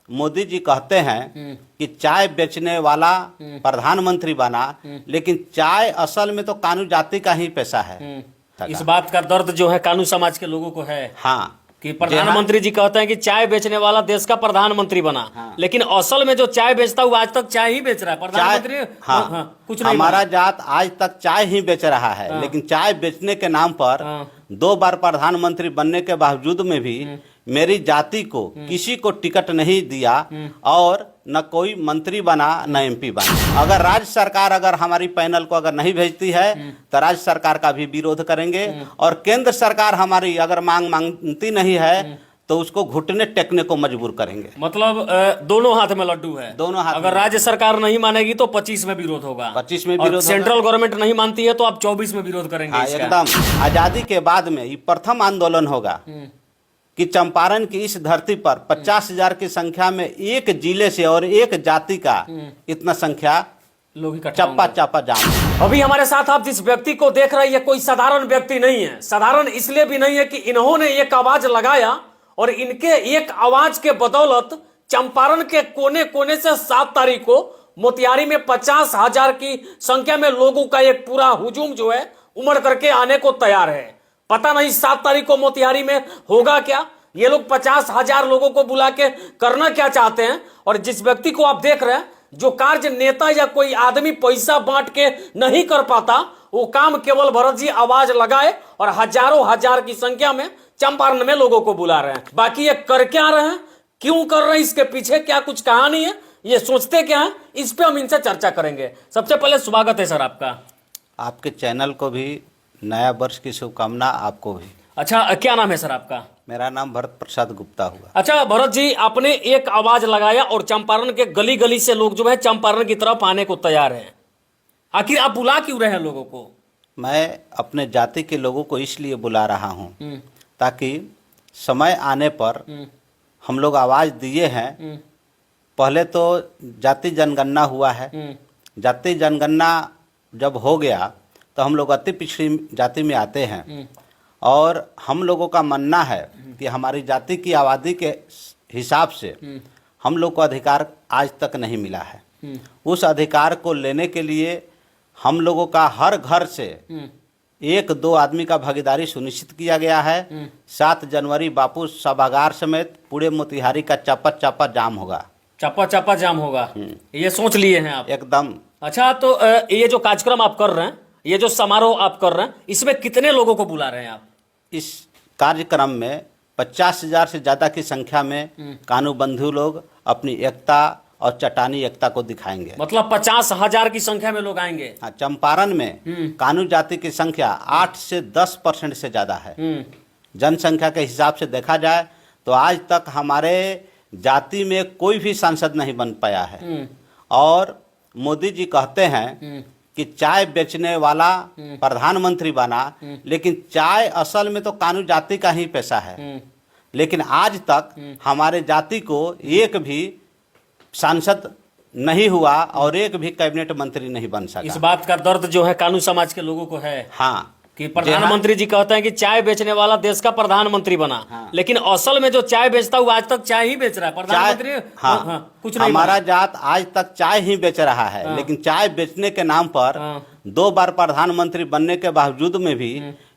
मोदी जी कहते हैं कि चाय बेचने वाला प्रधानमंत्री बना, लेकिन चाय असल में तो कानू जाति का ही पेशा है। इस बात का दर्द जो है कानू समाज के लोगों को है। हाँ, कि प्रधानमंत्री जी कहते हैं कि चाय बेचने वाला देश का प्रधानमंत्री बना। हाँ। लेकिन असल में जो चाय बेचता है वो आज तक चाय ही बेच रहा है। प्रधानमंत्री कुछ नहीं हमारा जात आज तक चाय ही बेच रहा है। लेकिन चाय बेचने के नाम पर 2 बार प्रधानमंत्री बनने के बावजूद में भी मेरी जाति को किसी को टिकट नहीं दिया और न कोई मंत्री बना न एमपी बना। अगर राज्य सरकार अगर हमारी पैनल को अगर नहीं भेजती है तो राज्य सरकार का भी विरोध करेंगे, और केंद्र सरकार हमारी अगर मांगती नहीं है तो उसको घुटने टेकने को मजबूर करेंगे। मतलब दोनों हाथ में लड्डू है। दोनों हाथ। अगर राज्य सरकार नहीं मानेगी तो 25 में विरोध होगा। 25 में विरोध। सेंट्रल गवर्नमेंट नहीं मानती है तो आप 24 में विरोध करेंगे। एकदम। आजादी के बाद में ये प्रथम आंदोलन होगा कि चंपारण की इस धरती पर 50,000 की संख्या में एक जिले से और एक जाति का इतना संख्या लोग चप्पा चापा जाम। अभी हमारे साथ आप जिस व्यक्ति को देख रहे हैं ये कोई साधारण व्यक्ति नहीं है। साधारण इसलिए भी नहीं है कि इन्होंने एक आवाज लगाया और इनके एक आवाज के बदौलत चंपारण के कोने कोने से 7 तारीख को मोतिहारी में 50,000 की संख्या में लोगों का एक पूरा हुजूम जो है उमड़ करके आने को तैयार है। पता नहीं 7 तारीख को मोतिहारी में होगा क्या। ये लोग 50,000 लोगों को बुला के करना क्या चाहते हैं। और जिस व्यक्ति को आप देख रहे हैं, जो कार्य नेता या कोई आदमी पैसा बांट के नहीं कर पाता, वो काम केवल भरत जी आवाज लगाए और हजारों हजार की संख्या में चंपारण में लोगों को बुला रहे हैं। बाकी ये कर क्या रहे हैं, क्यों कर रहे हैं, इसके पीछे क्या कुछ कहानी है, ये सोचते क्या है, इस पे हम इनसे चर्चा करेंगे। सबसे पहले स्वागत है सर आपका। आपके चैनल को भी नया वर्ष की शुभकामना, आपको भी। अच्छा, क्या नाम है सर आपका? मेरा नाम भरत प्रसाद गुप्ता हुआ। अच्छा भरत जी, आपने एक आवाज लगाया और चंपारण के गली गली से लोग जो है चंपारण की तरफ आने को तैयार हैं। आखिर आप बुला क्यों रहे हैं लोगों को? मैं अपने जाति के लोगों को इसलिए बुला रहा हूँ ताकि समय आने पर हम लोग आवाज दिए हैं। पहले तो जाति जनगणना हुआ है। जाति जनगणना जब हो गया तो हम लोग अति पिछड़ी जाति में आते हैं, और हम लोगों का मानना है कि हमारी जाति की आबादी के हिसाब से हम लोग को अधिकार आज तक नहीं मिला है। उस अधिकार को लेने के लिए हम लोगों का हर घर से 1-2 आदमी का भागीदारी सुनिश्चित किया गया है। 7 जनवरी बापू सभागार समेत पूरे मोतिहारी का चप्पा चप्पा जाम होगा। चप्पा चप्पा जाम होगा, ये सोच लिए हैं आप? एकदम। अच्छा, तो ये जो कार्यक्रम आप कर रहे हैं, ये जो समारोह आप कर रहे हैं, इसमें कितने लोगों को बुला रहे हैं आप? इस कार्यक्रम में 50,000 से ज़्यादा की संख्या में कानू बंधु लोग अपनी एकता और चट्टानी एकता को दिखाएंगे। मतलब 50,000 की संख्या में लोग आएंगे? हाँ, चंपारण में कानू जाति की संख्या 8 से 10% से ज़्यादा है। जनसंख्या के हिसाब से देखा जाए तो आज तक हमारे जाति में कोई भी सांसद नहीं बन पाया है। और मोदी जी कहते हैं कि चाय बेचने वाला प्रधानमंत्री बना, लेकिन चाय असल में तो कानू जाति का ही पेशा है। लेकिन आज तक हमारे जाति को एक भी सांसद नहीं हुआ और एक भी कैबिनेट मंत्री नहीं बन सका। इस बात का दर्द जो है कानू समाज के लोगों को है। हाँ, कि प्रधानमंत्री जी कहते हैं कि चाय बेचने वाला देश का प्रधानमंत्री बना। हाँ। लेकिन असल में जो चाय बेचता है वो आज तक चाय ही बेच रहा है। प्रधानमंत्री कुछ नहीं। हमारा जात आज तक चाय ही बेच रहा है। लेकिन चाय बेचने के नाम पर 2 बार प्रधानमंत्री बनने के बावजूद में भी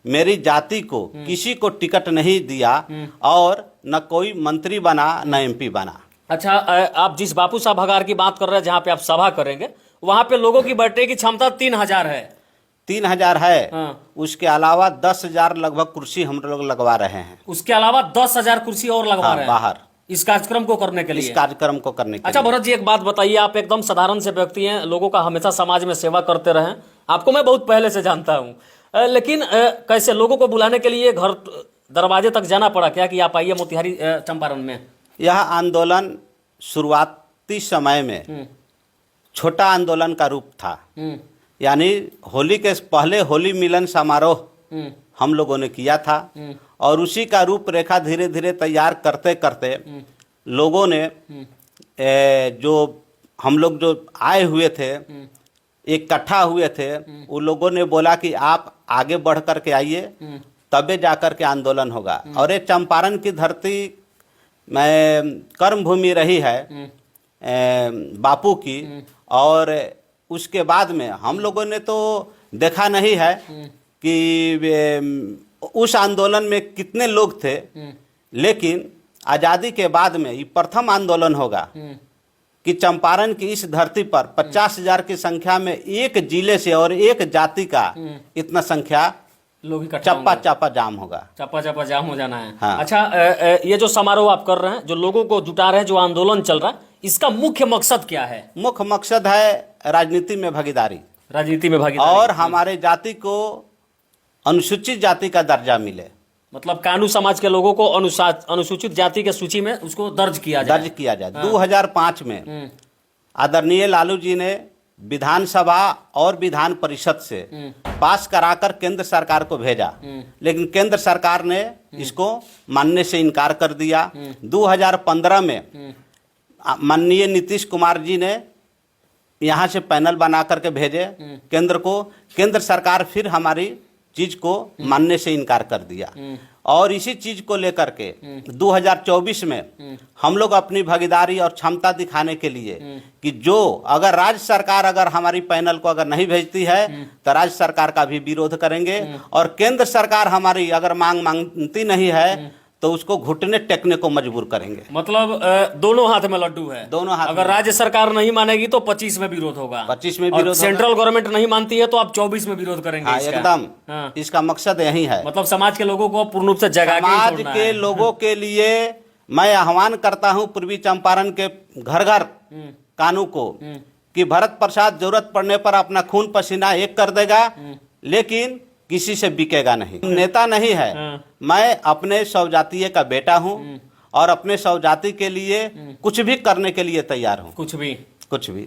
मेरी जाति को किसी को टिकट नहीं दिया और न कोई मंत्री बना न एमपी बना। अच्छा, आप जिस बापू सभागार की बात कर रहे हैं जहाँ पे आप सभा करेंगे, वहाँ पे लोगों की बैठने की क्षमता 3,000 है। 3,000 है। उसके अलावा 10,000 लगभग कुर्सी हम लोग लगवा रहे हैं। उसके अलावा 10,000 कुर्सी और लगवा रहे हैं बाहर, इस कार्यक्रम को करने के लिए। इस कार्यक्रम को करने के लिए। अच्छा भरत जी, एक बात बताइए, आप एकदम साधारण से व्यक्ति हैं, लोगों का हमेशा समाज में सेवा करते रहे। आपको मैं बहुत पहले से जानता हूँ, लेकिन कैसे लोगों को बुलाने के लिए घर दरवाजे तक जाना पड़ा क्या कि आप आइए मोतिहारी चंपारण में? यह आंदोलन शुरुआती समय में छोटा आंदोलन का रूप था। यानी होली के पहले होली मिलन समारोह हम लोगों ने किया था, और उसी का रूपरेखा धीरे धीरे तैयार करते करते लोगों ने जो हम लोग जो आए हुए थे, इकट्ठा हुए थे, उन लोगों ने बोला कि आप आगे बढ़ कर के आइए, तबे जाकर के आंदोलन होगा। और ये चंपारण की धरती मैं कर्म भूमि रही है बापू की, और उसके बाद में हम लोगों ने तो देखा नहीं है कि उस आंदोलन में कितने लोग थे, लेकिन आज़ादी के बाद में ये प्रथम आंदोलन होगा कि चंपारण की इस धरती पर 50,000 की संख्या में एक जिले से और एक जाति का इतना संख्या लोग इकट्ठा चप्पा चप्पा जाम होगा, चप्पा चप्पा जाम हो जाना है। हाँ। अच्छा, ये जो समारोह आप कर रहे हैं, जो लोगों को जुटा रहे हैं, जो आंदोलन चल रहा है, इसका मुख्य मकसद क्या है? मुख्य मकसद है राजनीति में भागीदारी, राजनीति में भागीदारी, और हमारे जाति को अनुसूचित जाति का दर्जा मिले। मतलब कानू समाज के लोगों को अनुसूचित जाति के सूची में उसको दर्ज किया जाए। 2005 में आदरणीय लालू जी ने विधानसभा और विधान परिषद से पास कराकर केंद्र सरकार को भेजा, लेकिन केंद्र सरकार ने इसको मानने से इनकार कर दिया। 2015 में माननीय नीतीश कुमार जी ने यहाँ से पैनल बना करके भेजे केंद्र को, केंद्र सरकार फिर हमारी चीज को मानने से इनकार कर दिया। और इसी चीज को लेकर के 2024 में हम लोग अपनी भागीदारी और क्षमता दिखाने के लिए कि जो अगर राज्य सरकार अगर हमारी पैनल को अगर नहीं भेजती है तो राज्य सरकार का भी विरोध करेंगे, और केंद्र सरकार हमारी अगर मांगती नहीं है तो उसको घुटने टेकने को मजबूर करेंगे। मतलब दोनों हाथ में लड्डू है, दोनों हाथ अगर राज्य सरकार नहीं मानेगी तो 25 में विरोध होगा, 25 में विरोध, सेंट्रल गवर्नमेंट नहीं मानती है तो आप 24 में विरोध करेंगे। हाँ, इसका। एकदम। हाँ। इसका मकसद यही है, मतलब समाज के लोगों को पूर्ण रूप से जगा के समाज छोड़ना के है। लोगों के लिए मैं आह्वान करता हूं पूर्वी चंपारण के घर घर कानू को कि भरत प्रसाद जरूरत पड़ने पर अपना खून पसीना एक कर देगा, लेकिन किसी से बिकेगा नहीं। नेता नहीं है, मैं अपने स्वजातीय का बेटा हूं और अपने स्वजाति के लिए कुछ भी करने के लिए तैयार हूं। कुछ भी।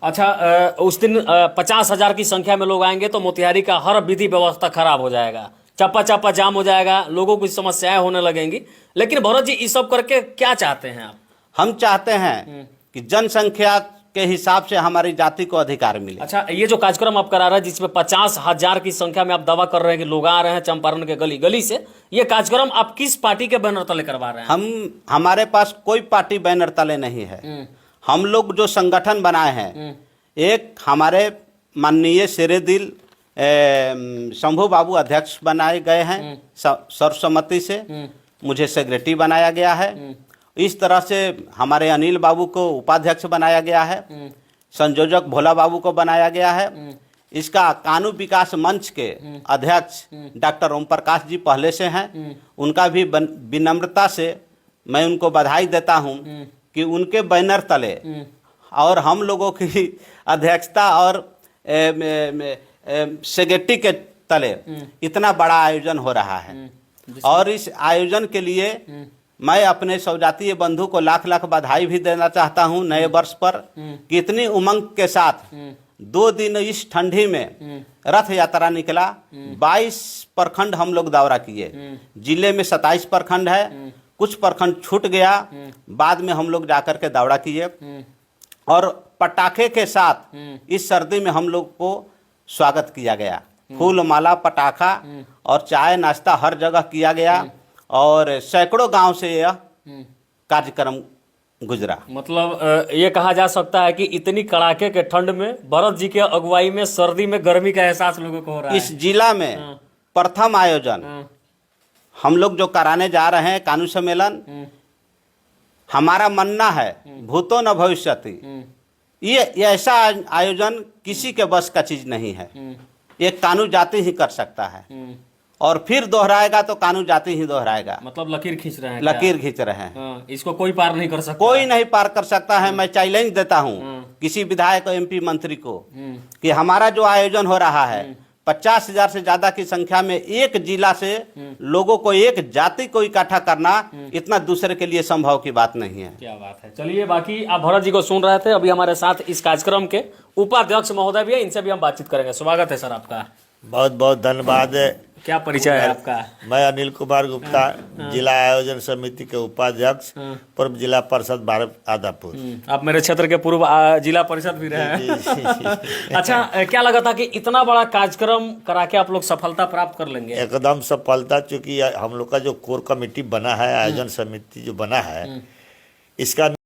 अच्छा, उस दिन 50,000 की संख्या में लोग आएंगे तो मोतिहारी का हर विधि व्यवस्था खराब हो जाएगा, चप्पा चप्पा जाम हो जाएगा, लोगों को समस्याएं होने लगेंगी। लेकिन भरत जी, इस सब करके क्या चाहते हैं आप? हम चाहते हैं कि जनसंख्या के हिसाब से हमारी जाति को अधिकार मिले। अच्छा, ये जो कार्यक्रम आप करा रहे हैं जिसमें 50,000 की संख्या में आप दावा कर रहे हैं कि लोग आ रहे हैं चंपारण के गली गली से, ये कार्यक्रम आप किस पार्टी के बैनर तले करवा रहे हैं? हमारे पास कोई पार्टी बैनर तले नहीं है। हम लोग जो संगठन बनाए हैं, एक हमारे माननीय शेरे दिल शंभू बाबू अध्यक्ष बनाए गए हैं सर्वसम्मति से, मुझे सेक्रेटरी बनाया गया है। इस तरह से हमारे अनिल बाबू को उपाध्यक्ष बनाया गया है, संयोजक भोला बाबू को बनाया गया है। इसका कानू विकास मंच के अध्यक्ष डॉक्टर ओम प्रकाश जी पहले से हैं, उनका भी विनम्रता से मैं उनको बधाई देता हूं कि उनके बैनर तले और हम लोगों की अध्यक्षता और सेक्रेटरी के तले इतना बड़ा आयोजन हो रहा है। और इस आयोजन के लिए मैं अपने स्वजातीय बंधु को लाख लाख बधाई भी देना चाहता हूं नए वर्ष पर, कि इतनी उमंग के साथ 2 दिन इस ठंडी में रथ यात्रा निकला। 22 प्रखंड हम लोग दौरा किए, जिले में 27 प्रखंड है, कुछ प्रखंड छूट गया, बाद में हम लोग जाकर के दौरा किए, और पटाखे के साथ इस सर्दी में हम लोग को स्वागत किया गया। फूल माला, पटाखा और चाय नाश्ता हर जगह किया गया, और सैकड़ों गांव से यह कार्यक्रम गुजरा। मतलब ये कहा जा सकता है कि इतनी कड़ाके के ठंड में भरत जी के अगुवाई में सर्दी में गर्मी का एहसास लोगों को हो रहा है। इस जिला में प्रथम आयोजन हम लोग जो कराने जा रहे हैं कानू सम्मेलन, हमारा मानना है भूतो न भविष्यति, ये ऐसा आयोजन किसी के बस का चीज नहीं है, ये कानू जाति ही कर सकता है, और फिर दोहराएगा तो कानू जाति ही दोहराएगा। मतलब लकीर खींच रहे हैं, लकीर खींच रहे हैं। इसको कोई पार नहीं कर सकता, कोई नहीं पार कर सकता है। मैं चैलेंज देता हूं किसी विधायक और एमपी मंत्री को कि हमारा जो आयोजन हो रहा है 50,000 से ज्यादा की संख्या में एक जिला से लोगों को, एक जाति को इकट्ठा करना इतना दूसरे के लिए संभव की बात नहीं है। क्या बात है। चलिए, बाकी आप भरत जी को सुन रहे थे, अभी हमारे साथ इस कार्यक्रम के उपाध्यक्ष महोदय भी है, इनसे भी हम बातचीत करेंगे। स्वागत है सर आपका। बहुत बहुत धन्यवाद क्या परिचय है आपका? मैं अनिल कुमार गुप्ता, जिला आयोजन समिति के उपाध्यक्ष, पूर्व जिला परिषद भारत आदापुर। आप मेरे क्षेत्र के पूर्व जिला परिषद भी रहे हैं। अच्छा, क्या लगा था कि इतना बड़ा कार्यक्रम करा के आप लोग सफलता प्राप्त कर लेंगे? एकदम सफलता, चूंकि हम लोग का जो कोर कमेटी बना है, आयोजन समिति जो बना है, इसका